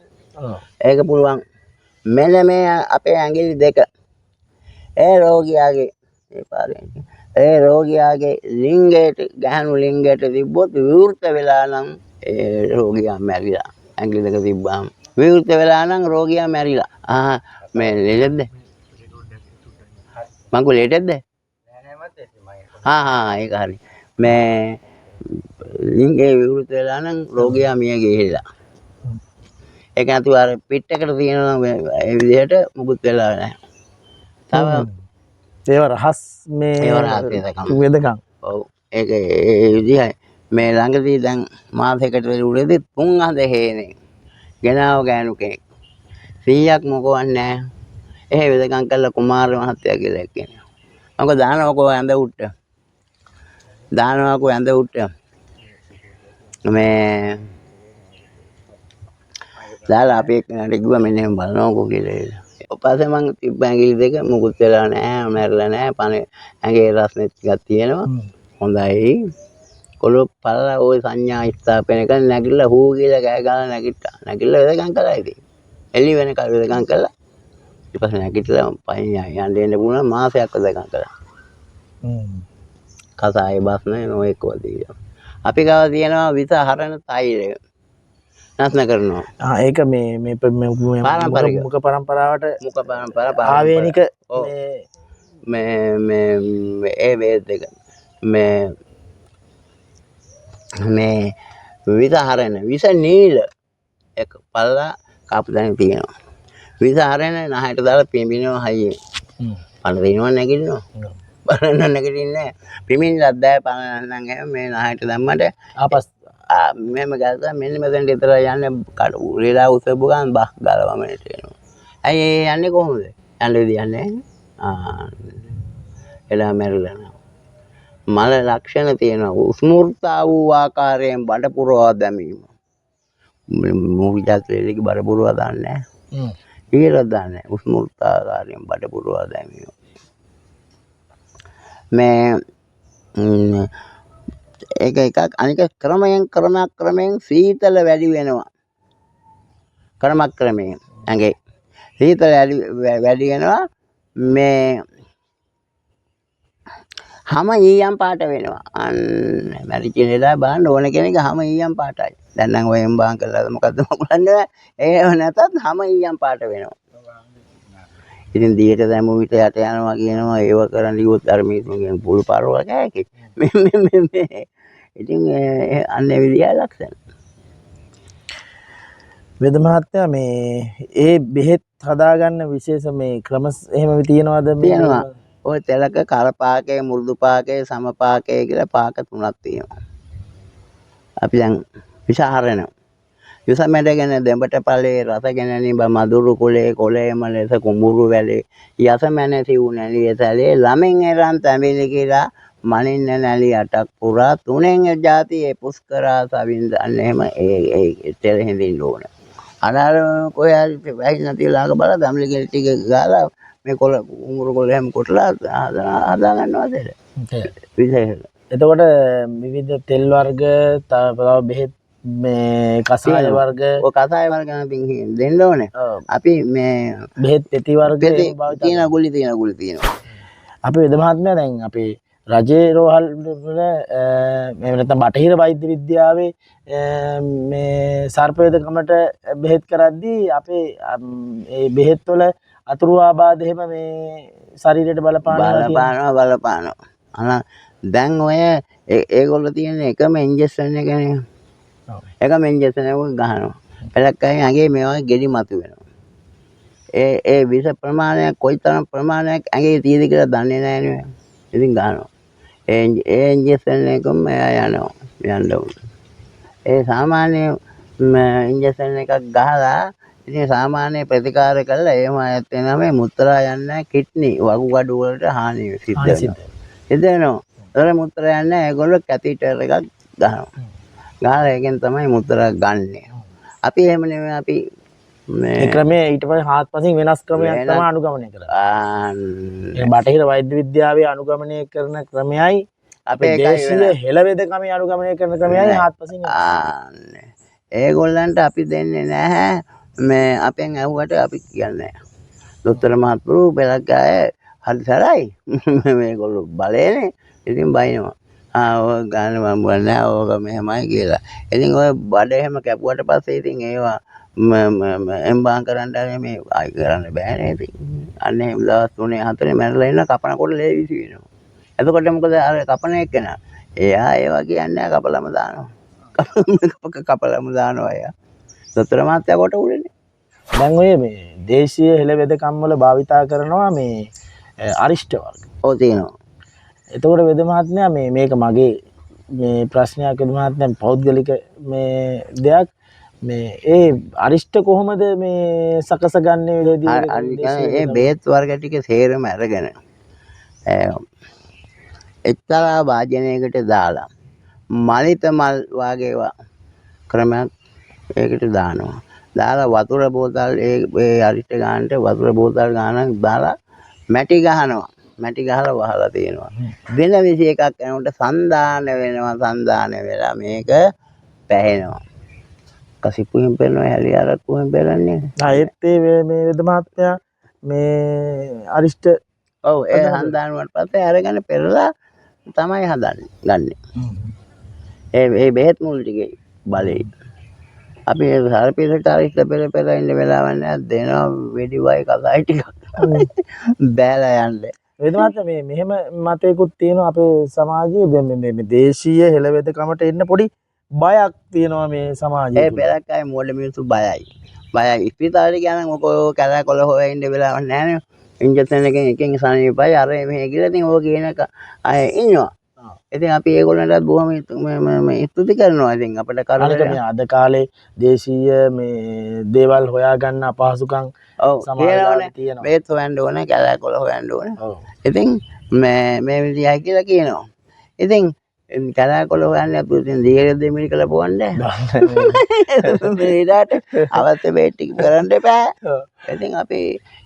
ඒක පුළුවන්. මෙන්න මේ අපේ ඇඟිලි දෙක. ඒ රෝගියාගේ ලිංගයට ගැහණු ලිංගයට තිබ්බොත් විවෘත වෙලා නම් ඒ රෝගියා මැරිලා. ඇඟිලි දෙක තිබ්බාම විවෘත වෙලා නම් රෝගියා මැරිලා. මේ ලෙඩද? මං ලෙඩද? ඒක හරි. මේ ලිංගේ විවෘත වෙලා නම් රෝගියා මිය ගිහිල්ලා. ඒක නැතුව අර පිටකට තියෙනවා ඒ විදිහට මුකුත් වෙලා නැහැ. තව ඒව රහස් මේ වෙදකම්. ඔව් ඒක ඒ විදිහයි. මේ ළඟදී දැන් මාසයකට උඩදී 3 හඳ හේනේ. ගෙනාව ගෑනු කෙනෙක්. 100ක් මොකවත් නැහැ. එහෙ වෙදකම් කළා කුමාර මහත්තයා කියලා කියනවා. මොකද දානවකෝ ඇඳ උට්ට. මේ දාලා අපි එක්කනට කිව්වා මෙන්න එහෙම බලනවකෝ කියලා. ඊපස්සේ මං තිබ්බ ඇඟිලි දෙක මුකුත් වෙලා නැහැ, මැරෙලා නැහැ. පණ ඇඟේ රස්නේ ටිකක් තියෙනවා. හොඳයි. කොළොප් පල්ලා ওই සංඥා ස්ථාපනය කරලා නැගිටලා හූ කියලා කෑ ගහලා නැගිට්ටා. නැගිටලා වෙදකම් කළා ඉතින්. එළි වෙනකල් වෙදකම් කළා. ඊපස්සේ නැගිටලා පයින් යන්න එන්න පුළුවන් මාසයක් වෙදකම් කළා. කසාය බස්නේ නොඑක වදී. අපි ගාව තියෙනවා විස හරන තෛලය. නැස්න කරනවා. ඒක මේ පාරම්පරික මුඛ පරම්පරාවට ආවේනික මේ ඒ වේද දෙක මේ විස හරන විස නීල එක පල්ලා කාපු දැන තියෙනවා. විස හරන නහයට දාලා පිඹිනවා හයියෙන්. පණ දිනව නැගිටිනවා. බලන්න නැගිටින්නේ පිමින් ලද්දාය පණ නම් මේ නහයට දැම්මට මෙහෙම ගත්තා මෙන්න මෙතෙන්ට විතර යන්නේ උරේලා උසපු ගමන් බස් ගලවම එනවා. ඇයි ඒ යන්නේ කොහොමද? යන්න විදියක් නැහැ. එලා මැරිලා යනවා. මල ලක්ෂණ තියෙනවා. උස්මෘර්තා වූ ආකාරයෙන් බඩ පුරවා දැමීම. මූවිජාත් වේලේ බඩ පුරවා දාන්නේ නැහැ. කියලා දාන්නේ උස්මෘර්තා ආකාරයෙන් බඩ පුරවා දැමීම. මේ ඒක එකක් අනික ක්‍රමයෙන් සීතල වැඩි වෙනවා. ක්‍රමයෙන් ඇඟේ සීතල වැඩි වෙනවා. මේ හැම ඊයම් පාට වෙනවා. අන්න මැරිච්ච නේදා බලන්න ඕන කෙනෙක් හැම ඊයම් පාටයි. දැන් නම් ඔය එම්බාන් කළාද මොකද්ද මොකන්නේ? ඒව නැතත් හැම ඊයම් පාට වෙනවා. ඉතින් දියට දැමු විට යට යනවා කියනවා ඒව කරන් ඉවොත් අර මේතුන්ගෙන් පුළු පාරවල කෑකේ. මේ ඉතින් අන්නේ විදිය ලක්ෂණ. වෙද මහත්තයා මේ ඒ බෙහෙත් හදාගන්න විශේෂ මේ ක්‍රම එහෙම තියෙනවද? තියෙනවා. ඔය තෙලක කරපාකේ මුරුදු පාකේ සම පාකේ කියලා පාක තුනක් තියෙනවා. අපි දැන් විසහරණ යස මැඩගෙන දෙඹට ඵලයේ රසගෙන නිබ මදුරු කුලේ කොලේම ලෙස කුඹුරු වැලේ යස මැනසි උනැලිය තලේ ළමෙන් එරන් තැඹිලි කියලා මනින්න නැලි 8ක් පුරා තුනෙන් ජාතියේ පුස්කරා සවින්ද අන්න එහෙම ඒ තෙල හිඳින්න ඕන. අනාර කොහේ හරි වැහි නැති ලාග බල දම්ලි ගෙල් ටික ගාලා මේ කොළ කුඹුරු කොළ හැම කොටලා හදා ගන්නවා තෙල. විශේෂ. එතකොට විවිධ තෙල් වර්ග තව බෙහෙත් මේ කසාය වර්ග ඔය කසාය වර්ග නම් දෙන්න ඕනේ. අපි මේ බෙහෙත් පෙති වර්ග තියෙන ගුලි තියෙනවා. අපි වෙද මහත්මයා දැන් අපි රජයේ රෝහල් වල මේ නැත්නම් බටහිර වෛද්‍ය විද්‍යාවේ මේ සර්පවේදකමට බෙහෙත් කරද්දී අපේ ඒ බෙහෙත් වල අතුරු ආබාධ එහෙම මේ ශරීරයට බලපානවා. දැන් ඔය ඒගොල්ලෝ තියෙන එකම ඉන්ජෙක්ෂන් එකනේ. එකම ඉන්ජෙක්ෂන් එක ගහනවා. පළක් අයින් ඇඟේ මේ වගේ ගෙඩි මතු වෙනවා. ඒ විස ප්‍රමාණයක් කොයිතරම් ප්‍රමාණයක් ඇඟේ තියෙද කියලා දන්නේ නැහැ නේ. ඉතින් ගහනවා. ඒ ඉන්ජෙක්ෂන් එකම යන්න ඕන. ඒ සාමාන්‍ය ඉන්ජෙක්ෂන් එකක් ගහලා ඉතින් සාමාන්‍ය ප්‍රතිකාර කළා එහෙම නැත්නම් මේ මුත්‍රා යන්නේ කිඩ්නි වකුගඩු වලට හානිය සිද්ධ වෙනවා. එදෙනෝ අර මුත්‍රා යන්නේ ඒගොල්ලෝ කැතිටර් එකක් ගහනවා. ගහලා ඒකෙන් තමයි මුත්‍රා ගන්නෙ. අපි එහෙම නෙමෙයි අපි මේ ක්‍රමයේ ඊට පස්සේ හාත්පසින් වෙනස් ක්‍රමයක් තමයි අනුගමනය කරන්නේ. ඒ බටහිර වෛද්‍ය විද්‍යාවේ අනුගමනය කරන ක්‍රමයයි අපේ දේශීය හෙළවෙදකමේ අනුගමනය කරන ක්‍රමයයි හාත්පසින් ඒගොල්ලන්ට අපි දෙන්නේ නැහැ. මේ අපෙන් ඇහුවට අපි කියන්නේ නැහැ. දොස්තර මහත්තුරු බෙලක් අය හරි සරයි. මේගොල්ලෝ බලේනේ. ඉතින් බයිනවා. ඔය ගන්න මම බලන්නේ ඕක මෙහෙමයි කියලා. ඉතින් ඔය බඩ එහෙම කැපුවට පස්සේ ඉතින් ඒවා එම්බාම් කරන්න මේ ආයි කරන්න බෑනේ ඉතින්. අන්න එහෙම දවස් 3-4 මැරලා ඉන්න කපනකොට ලේ විසි වෙනවා. එතකොට මොකද අර කපන එක්කෙනා එයා ඒවා කියන්නේ කපලම දානවා. කපලම දානවා එයා. දොස්තර මහත්තයා කොට උරේනේ. දැන් ඔය මේ දේශීය හෙළවෙදකම් වල භාවිතා කරනවා මේ අරිෂ්ඨ වර්ග. ඔව් තියෙනවා. එතකොට වෙද මහත්මයා මේක මගේ මේ ප්‍රශ්නයක් වෙද මහත්මයා පෞද්ගලික මේ දෙයක් මේ ඒ අරිෂ්ඨ කොහොමද මේ සකසගන්නේ ඒ බේත් වර්ග ටික සේරම අරගෙන එක්තරා වාජනයකට දාලා මලිත මල් වගේ ක්‍රමයක් ඒකට දානවා. දාලා වතුර බෝතල් ඒ අරිෂ්ඨ ගන්නට වතුර බෝතල් ගානක් දාලා මැටි ගහනවා. මැටි ගහලා වහලා තියෙනවා. වෙන 21ක් යනකොට සන්දාන වෙනවා. සන්දාන වෙලා මේක පැහැෙනවා. කසිපුවෙන් පෙරනවා හැලි අරක්කුවෙන් පෙරන්නේ. ඒත් මේ වෙද මහත්තයා මේ අරිෂ්ඨ ඔව් ඒ සන්දාන වුණාට පස්සේ අරගෙන පෙරලා තමයි හදන්නේ ගන්නෙ. ඒ බෙහෙත් මුල් ටිකේ බලේ. අපි සර්පිසට අරිෂ්ඨ පෙර ඉන්න වෙලාවක් නෑ දෙනවා වෙඩි වයි කසායි ටිකක්. බෑලා යන්නේ. වෙද මහත්තයා මෙහෙම මතයකුත් තියෙනවා අපේ සමාජයේ දැන් මේ දේශීය හෙළවෙදකමට එන්න පොඩි බයක් තියෙනවා මේ සමාජයේ. ඒ පෙරක් අය මොඩ මිනිස්සු බයයි. ඉස්පිතාලේ ගියාම ඔක කැල කොළ හොයා ඉන්න වෙලාවක් නෑනේ. ඉන්ජෙක්ෂන් එකෙන් සනීපයි අර මෙහෙ කියලා ඉතින් ඔය කියන අය ඉන්නවා. ඉතින් අපි ඒගොල්ලන්ටත් බොහොම ස්තුති කරනවා. ඉතින් අපිට අනික කරදර මේ අද කාලේ දේශීය මේ දේවල් හොයාගන්න අපහසුකම් ඔව් සමාජයේ තියෙනවා. බේත් හොයන්න ඕනේ, කැලෑකොළ හොයන්න ඕනේ. ඔව්. ඉතින් මේ විදිහයි කියලා කියනවා. ඉතින් කැලෑකොළ හොයන්නේ අපි ඉතින් දීර්ඝ දෙමිනි කළ පොවන්නේ. මේකට අවශ්‍ය බේත් ටික කරන්න එපා. ඉතින් අපි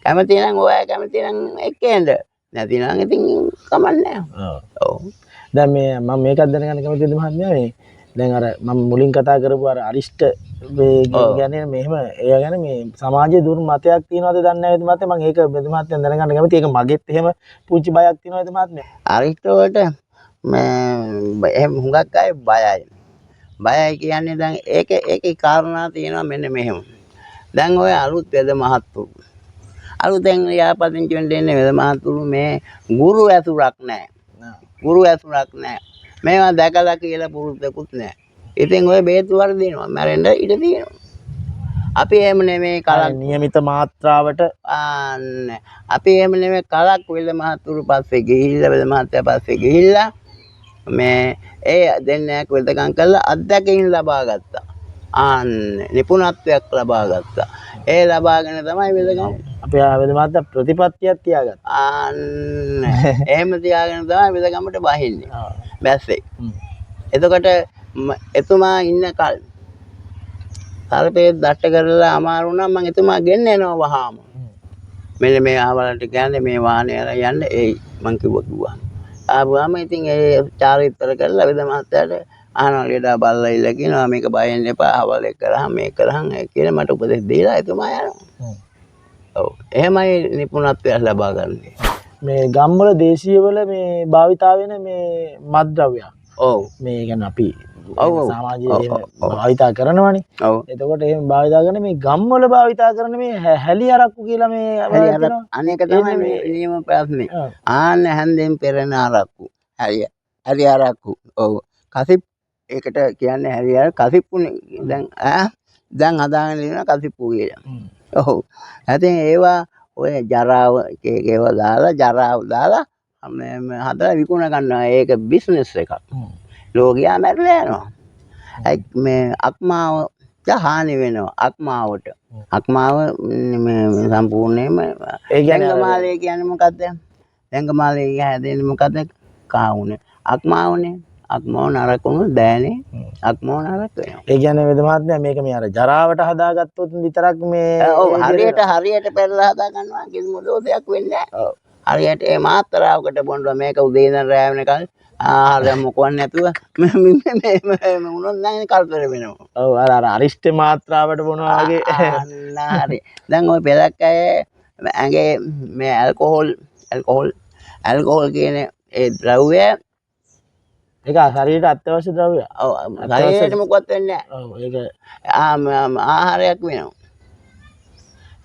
කැමති නම් ඔයා කැමති නම් එක්කෙන්ද. නැතිනම් ඉතින් කමන්නේ නැහැ. ඔව්. දැන් මේ මම මේකක් දැනගන්න කැමතිද මහත්මයා මේ දැන් අර මම මුලින් කතා කරපු අර අරිෂ්ඨ මේ කියන්නේ මෙහෙම ඒ ගැන මේ සමාජයේ දුරු මතයක් තියනවද දන්නේ නැහැ මහත්මයා මම ඒක බෙද මහත්මයා දැනගන්න කැමතියි ඒක මගෙත් එහෙම පුංචි බයක් තියනවද මහත්මයා අරිෂ්ඨ වලට මේ එහෙම හුඟක් අය බයයි. බයයි කියන්නේ දැන් ඒකේ කාරණා තියෙනවා මෙන්න මෙහෙම. දැන් ඔය අලුත් වෙද මහත්තුරු අලුතෙන් යාපදිංචි වෙන්න එන්නේ වෙද මහත්තුරු මේ ගුරු ඇසුරක් නැහැ. ගුරු ඇසුරක් නැහැ. මේවා දැකලා කියලා පුරුද්දකුත් නැහැ. ඉතින් ඔය බේත් වර්ධිනවා මැරෙන්න ඉඩ තියෙනවා. අපි එහෙම නෙමෙයි කලක් නියමිත මාත්‍රාවට අපි එහෙම නෙමෙයි කලක් වෙද මහත්තුරු පස්සේ ගිහිල්ලා වෙද මහත්තයා පස්සේ ගිහිල්ලා මේ ඒ දෙන්නයක් වෙදකම් කරලා අත්දැකීම් ලබා ගත්තා. නිපුණත්වයක් ලබා ගත්තා. ඒ ලබාගෙන තමයි වෙදකම් අපේ වෙද මහත්තයා ප්‍රතිපත්තියක් තියාගත්තා. එහෙම තියාගෙන තමයි වෙදකමට බහින්නේ. බැස්සේ. එතකොට එතුමා ඉන්න කල් සර්පේ දෂ්ට කරලා අමාරු නම් මම එතුමා ගෙන්න එනවා වහාම. මෙන්න මේ ආවලට කියන්නේ මේ වාහනේ අර යන්න එයි මං කිව්වා. ආවම ඉතින් ඒ චාරිත්‍ර කරලා වෙද මහත්තයාට අහනවා ලේඩා බල්ලා ඉල්ල කියනවා මේක බයෙන් එපා අවල් එක කරාම මේක කරාම කියලා මට උපදෙස් දීලා එතුමා යනවා. ඔව්. එහෙමයි නිපුණත්වය ලබා ගන්නේ. මේ ගම්වල දේශීයවල මේ භාවිතා වෙන මේ මත්ද්‍රව්‍ය. ඔව්. මේ කියන්නේ අපි සමාජයේ භාවිතා කරනවනේ. ඔව්. එතකොට එහෙම භාවිතා කරන මේ ගම්වල භාවිතා කරන මේ හැලි අරක්කු කියලා මේ අනේක තමයි මේ නියම ප්‍රශ්නේ. ආන්න හැන්දෙන් පෙරෙන අරක්කු. හරි අරක්කු. ඔව්. කසිප් ඒකට කියන්නේ හරි අර කසිප්පුනේ දැන් හදාගෙන ඉන්න කසිප්පු කියලා. ඔව්. ඉතින් ඒවා ඔය ජරාව ඒවා දාලා හදලා විකුණ ගන්නවා. ඒක බිස්නස් එකක්. ලෝකයා මැරලා යනවා. මේ අක්මාවට හානි වෙනවා. අක්මාවට. අක්මාව මේ සම්පූර්ණයෙන්ම ඒ ගැංගමාලේ කියන්නේ මොකද්ද? ගැංගමාලේ හැදෙන්නේ මොකද්ද? කාවුනේ. අක්මාවනේ. අක්මාව නරකුණු දෑනේ. අක්මාව නරක වෙනවා. ඒ කියන්නේ වෙද මහත්මයා මේක මේ අර ජරාවට හදාගත්තොත් විතරක් මේ ඔව් හරියට පෙරලා හදා ගන්නවා කිසිම දෝෂයක් වෙන්නේ නැහැ. ඔව්. හරියට ඒ මාත්‍රාවකට බොන්නවා මේක උදේ ඉඳන් රැ වෙනකල් ආහාර මොකවත් නැතුව මේ මොනොත් නැහැ කල්පර වෙනවා. ඔව් අර අරිෂ්ඨ මාත්‍රාවට බොනවා වගේ. හරි. දැන් ওই පෙරක් අය ඇඟේ මේ ඇල්කොහොල් කියන ඒ ද්‍රව්‍ය ඒක ශරීරයට අත්‍යවශ්‍ය ද්‍රව්‍ය. ඔව් ශරීරයට මොකවත් වෙන්නේ නැහැ. ඔව් ඒක ආහාරයක් වෙනවා.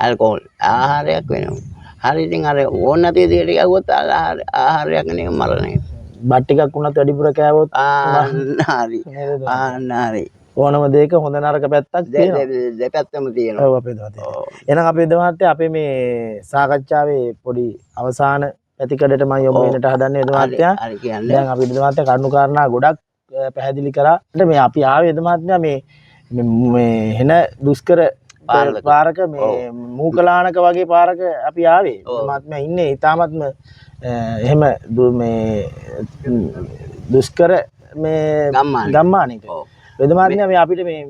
ඇල්කොහොල් ආහාරයක් වෙනවා. හරි ඉතින් අර ඕන නැති විදිහට ගියොත් ආහාරයක් නෙවෙයි මරණය. බත් ටිකක් වුණත් වැඩිපුර කෑවොත් හරි. හරි. ඕනම දෙයක හොඳ නරක පැත්තක් තියෙනවා. දෙපැත්තම තියෙනවා. ඔව් අපේ දවතේ. එහෙනම් අපේ දවහත්තේ අපේ මේ සාකච්ඡාවේ පොඩි අවසාන පැතිකඩට මම යොමු වෙන්නට හදන්නේ එදමාත්‍යා. හරි කියන්නේ. දැන් අපි එදමාත්‍යා කරුණු කාරණා ගොඩක් පැහැදිලි කරා. මේ අපි ආවේ එදමාත්‍යා මේ හෙන දුෂ්කර පාරක මේ මූකලානක වගේ පාරක අපි ආවේ. එදමාත්‍යා ඉන්නේ ඊටාත්ම එහෙම මේ දුෂ්කර මේ ගම්මානයක. වෙද මහත්මයා මේ අපිට මේ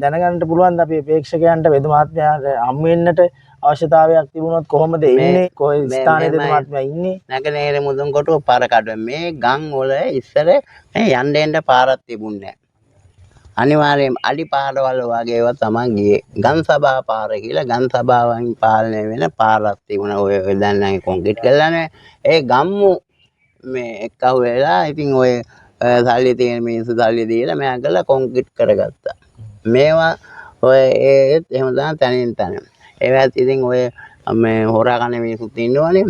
දැනගන්නට පුළුවන් අපේ ප්‍රේක්ෂකයන්ට වෙද මහත්මයාට හම් වෙන්නට අවශ්‍යතාවයක් තිබුණොත් කොහොමද එන්නේ කොයි ස්ථානයේද මහත්මයා ඉන්නේ? නැගනහිර මුදුන්කොටුව පාර කඩුව මේ ගම් වල ඉස්සර මේ යන්න එන්න පාරක් තිබුණේ නැහැ. අනිවාර්යයෙන්ම අඩි පාරවල් වගේ ඒවා තමයි ගියේ. ගම් සභා පාර කියලා ගම් සභාවෙන් පාලනය වෙන පාරක් තිබුණා. ඔය දැන් නම් කොන්ක්‍රීට් කරලා නැහැ. ඒ ගම්මු මේ එක්කව වෙලා ඉතින් ඔය සල්ලි තියෙන මිනිස්සු සල්ලි දීලා මම ගලා කොන්ක්‍රීට් කරගත්තා. මේවා ඔය ඒත් එහෙම තමයි තනින් තන. ඒවත් ඉතින් ඔය මේ හොරා කන මිනිස්සුත් ඉන්නවනේ.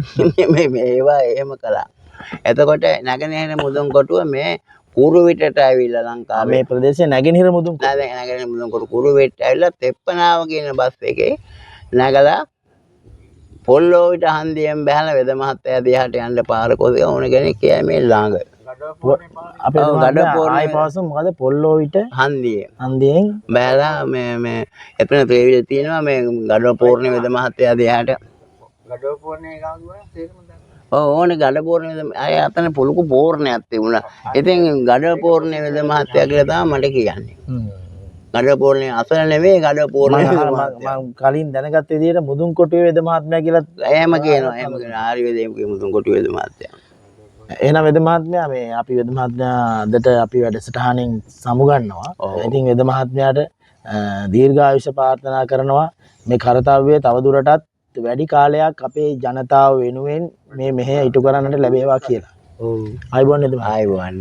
මේවා එහෙම කළා. එතකොට නැගනහිර මුදුන්කොටුව මේ කුරුවිටට ඇවිල්ලා ලංකාවේ මේ ප්‍රදේශයේ නැගෙනහිර මුදුන්කොටුව නැගෙනහිර මුදුන්කොටුව කුරුවිටට ඇවිල්ලා තෙප්පනාව කියන බස් එකේ නැගලා පොල්ලෝවිට හන්දියෙන් බහලා වෙද මහත්තයා දිහාට යන්න පාර කොහෙද ඕන කෙනෙක් කියයි මේ ළඟ. අපේ ඔව්, ගඩ පෝරණය ආයි පවසමු මොකද පොල්ලෝවිට හන්දිය හන්දියෙන් බෑලා මේ එතන තේවිල තියෙනවා මේ ගඩ පෝරණය වෙද මහත්තයා දෙහාට ඕනේ ගඩ පෝරණය වෙද අය අතන පොලුකු පෝරණයක් තිබුණා. ඉතින් ගඩ පෝරණය වෙද මහත්තයා කියලා තමයි මට කියන්නේ. ගඩ පෝරණය අසල නෙවෙයි ගඩ පෝරණය මම කලින් දැනගත්ත විදිහට මුදුන් කොටුවේ වෙද මහත්මයා කියලා එහෙම කියනවා. එහෙම කියනවා. ආරි වෙදේම මුතුන් කොටු වෙද මහත්තයා. එහෙනම් වෙද මහත්මයා මේ අපි වෙද මහත්මයා අදට අපි වැඩසටහනින් සමුගන්නවා. ඉතින් වෙද මහත්මයාට දීර්ඝායුෂ ප්‍රාර්ථනා කරනවා. මේ කාර්යය තවදුරටත් වැඩි කාලයක් අපේ ජනතාව වෙනුවෙන් මේ මෙහෙ ඉටු කරන්නට ලැබේවා කියලා. ඔව්. ආයිබෝන් වෙද මහත්මයා. ආයිබෝන්.